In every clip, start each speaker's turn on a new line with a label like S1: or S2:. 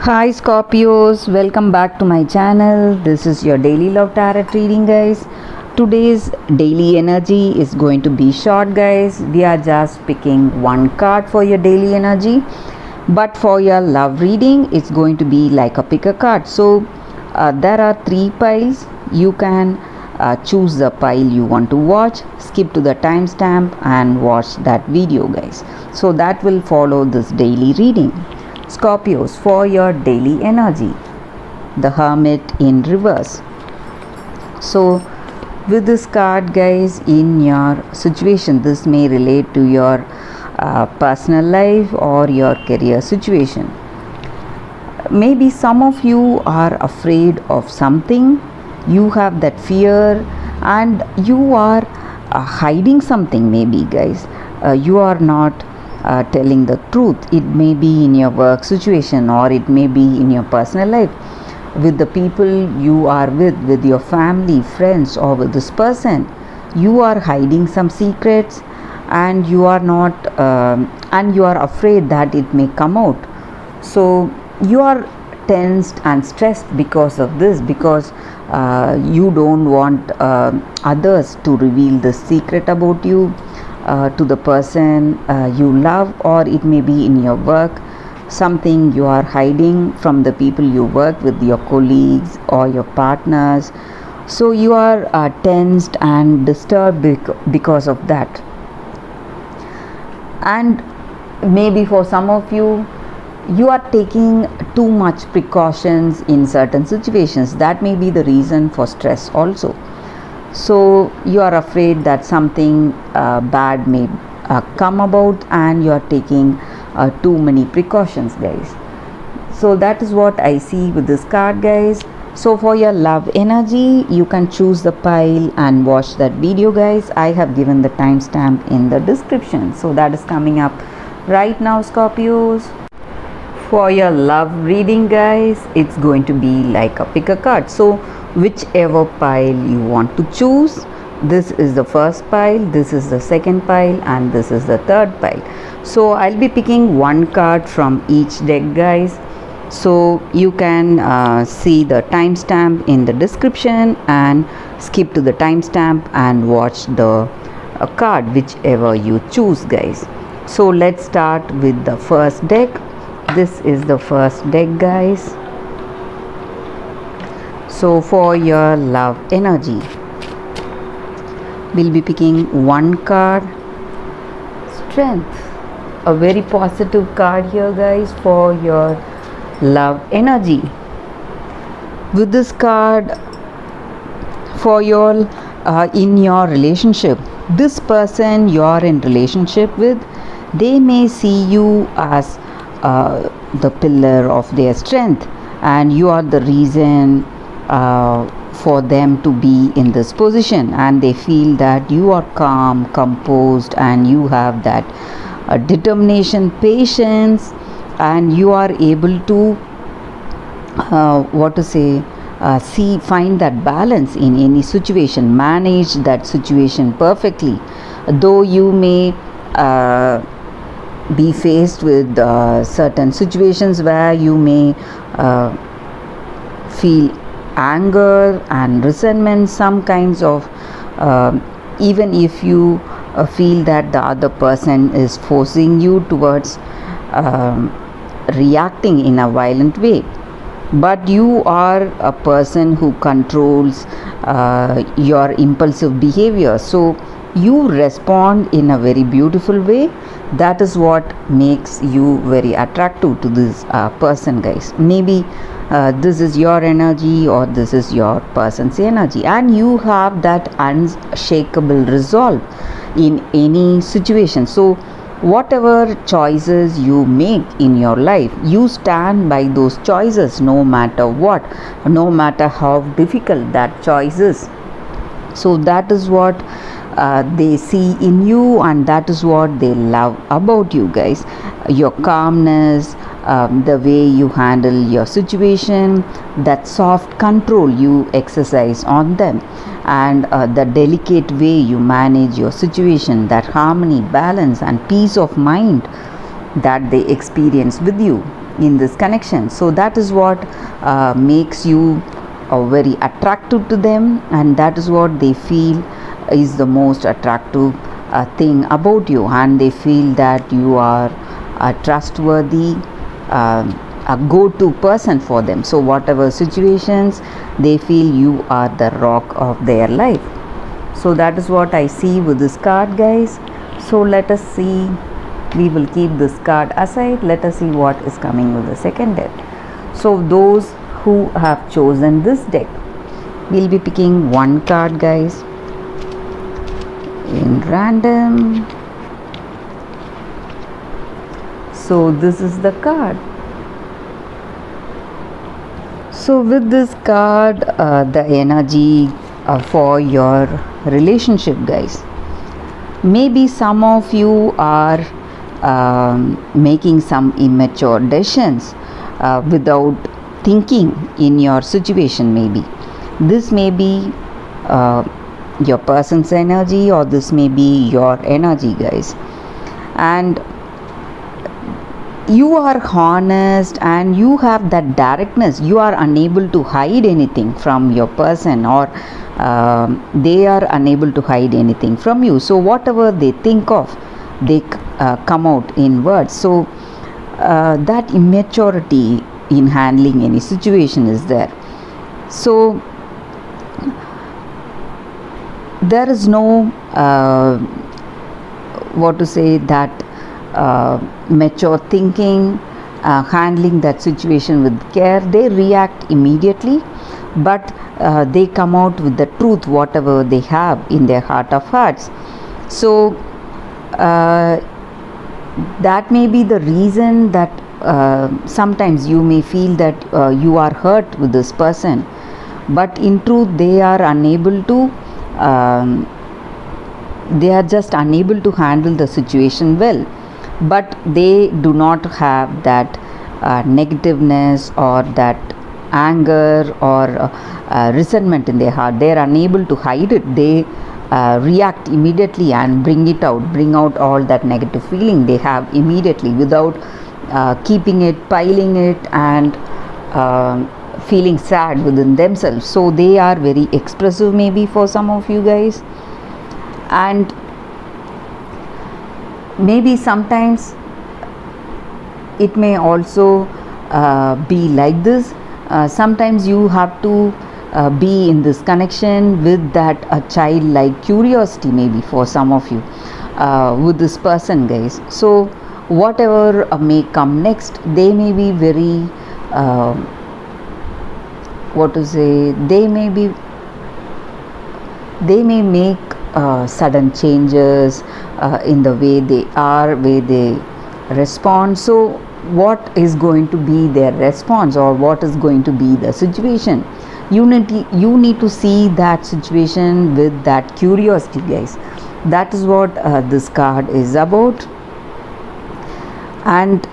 S1: Hi Scorpios, welcome back to my channel. This is your daily love tarot reading, guys. Today's daily energy is going to be short, guys. We are just picking one card for your daily energy, but for your love reading, it's going to be like a pick a card. So there are three piles. You can choose the pile you want to watch, skip to the timestamp, and watch that video, guys. So that will follow this daily reading. Scorpios, for your daily energy, the Hermit in reverse. So with this card, guys, in your situation, this may relate to your personal life or your career situation. Maybe some of you are afraid of something, you have that fear, and you are hiding something, maybe, guys. You are not telling the truth. It may be in your work situation, or it may be in your personal life with the people you are with your family, friends, or with this person. You are hiding some secrets, and you are not and you are afraid that it may come out. So you are tensed and stressed because of this, because you don't want others to reveal the secret about you to the person you love, or it may be in your work, something you are hiding from the people you work with, your colleagues or your partners. So you are tensed and disturbed because of that. And maybe for some of you, you are taking too much precautions in certain situations. That may be the reason for stress also. So you are afraid that something bad may come about, and you are taking too many precautions, guys. So that is what I see with this card, guys. So for your love energy, you can choose the pile and watch that video, guys. I have given the timestamp in the description, so that is coming up right now, Scorpios. For your love reading, guys, it's going to be like a pick a card. So whichever pile you want to choose, this is the first pile, this is the second pile, and this is the third pile. So I'll be picking one card from each deck, guys. So you can see the timestamp in the description and skip to the timestamp and watch the card whichever you choose, guys. So let's start with the first deck. This is the first deck, guys. So for your love energy, we'll be picking one card, Strength. A very positive card here, guys, for your love energy. With this card, for your in your relationship, this person you are in relationship with, they may see you as the pillar of their strength, and you are the reason for them to be in this position, and they feel that you are calm, composed, and you have that determination, patience, and you are able to find that balance in any situation, manage that situation perfectly. Though you may be faced with certain situations where you may feel anger and resentment, some kinds of even if you feel that the other person is forcing you towards reacting in a violent way, but you are a person who controls your impulsive behavior, so you respond in a very beautiful way. That is what makes you very attractive to this person, guys. Maybe this is your energy, or this is your person's energy, and you have that unshakable resolve in any situation. So whatever choices you make in your life, you stand by those choices, no matter what, no matter how difficult that choice is. So that is what they see in you, and that is what they love about you, guys. Your calmness, the way you handle your situation, that soft control you exercise on them, and the delicate way you manage your situation, that harmony, balance, and peace of mind that they experience with you. in this connection. So that is what makes you very attractive to them, and that is what they feel is the most attractive thing about you, and they feel that you are a trustworthy, a go-to person for them. So whatever situations, they feel you are the rock of their life. So that is what I see with this card, guys. So let us see, we will keep this card aside. Let us see what is coming with the second deck. So those who have chosen this deck, we'll be picking one card, guys, in random. So this is the card. So with this card, the energy for your relationship, guys, maybe some of you are making some immature decisions without thinking in your situation. Maybe this may be your person's energy, or this may be your energy, guys, and you are honest and you have that directness. You are unable to hide anything from your person, or they are unable to hide anything from you. So whatever they think of, they come out in words. So that immaturity in handling any situation is there. So there is no what to say, that mature thinking, handling that situation with care. They react immediately, but they come out with the truth, whatever they have in their heart of hearts. So that may be the reason that sometimes you may feel that you are hurt with this person, but in truth they are unable to they are just unable to handle the situation well, but they do not have that negativeness or that anger or resentment in their heart. They are unable to hide it. They react immediately and bring out all that negative feeling they have immediately, without keeping it, piling it, and feeling sad within themselves. So they are very expressive, maybe for some of you guys, and maybe sometimes it may also be like this. Sometimes you have to be in this connection with that childlike curiosity, maybe for some of you, with this person, guys. So whatever may come next, they may be very what to say, they may make sudden changes in the way they are, way they respond. So what is going to be their response, or what is going to be the situation? You need to see that situation with that curiosity, guys. That is what this card is about. And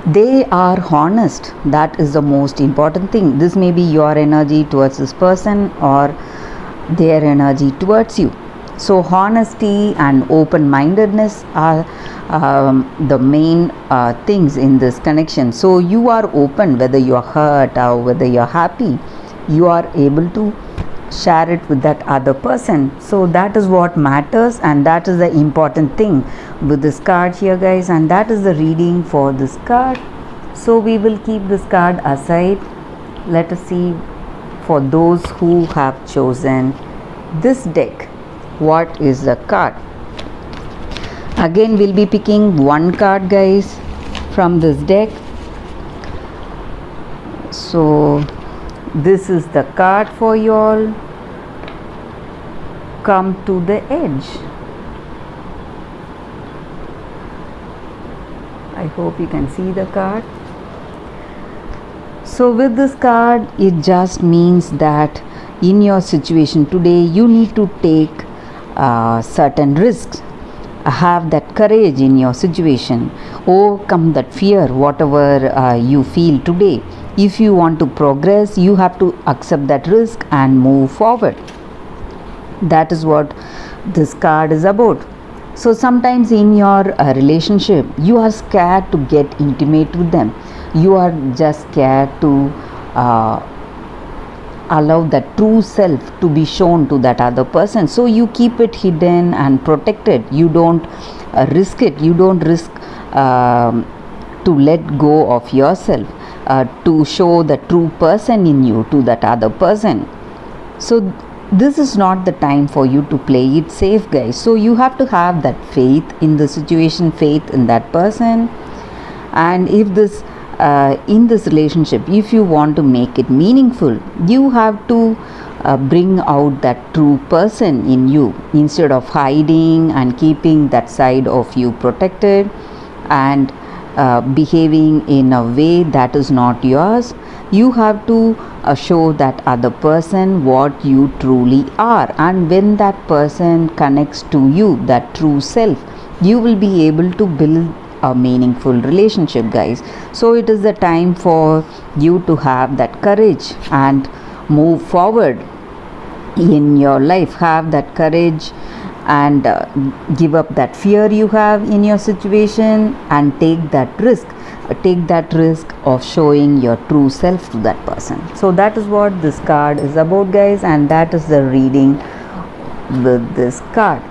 S1: they are honest. That is the most important thing. This may be your energy towards this person, or their energy towards you. So honesty and open-mindedness are the main things in this connection. So you are open, whether you are hurt or whether you are happy, you are able to share it with that other person. So that is what matters, and that is the important thing with this card here, guys. And that is the reading for this card. So we will keep this card aside. Let us see, for those who have chosen this deck, what is the card. Again, we'll be picking one card, guys, from this deck. So this is the card for you all. Come to the edge. I hope you can see the card. So with this card, it just means that in your situation today, you need to take certain risks. Have that courage in your situation. Overcome that fear, whatever you feel today. If you want to progress, you have to accept that risk and move forward. That is what this card is about. So sometimes in your relationship, you are scared to get intimate with them. you are just scared to allow that true self to be shown to that other person, so you keep it hidden and protected. You don't risk it. You don't risk to let go of yourself to show the true person in you to that other person. So this is not the time for you to play it safe, guys. So you have to have that faith in the situation, faith in that person. And if this in this relationship, if you want to make it meaningful, you have to bring out that true person in you, instead of hiding and keeping that side of you protected and behaving in a way that is not yours. You have to show that other person what you truly are, and when that person connects to you, that true self, you will be able to build a meaningful relationship, guys. So it is the time for you to have that courage and move forward in your life. Have that courage and give up that fear you have in your situation, and take that risk of showing your true self to that person. So that is what this card is about, guys, and that is the reading with this card.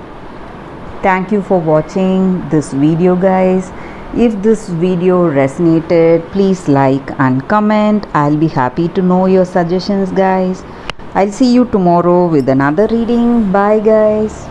S1: Thank you for watching this video, guys. If this video resonated, please like and comment. I'll be happy to know your suggestions, guys. I'll see you tomorrow with another reading. Bye, guys.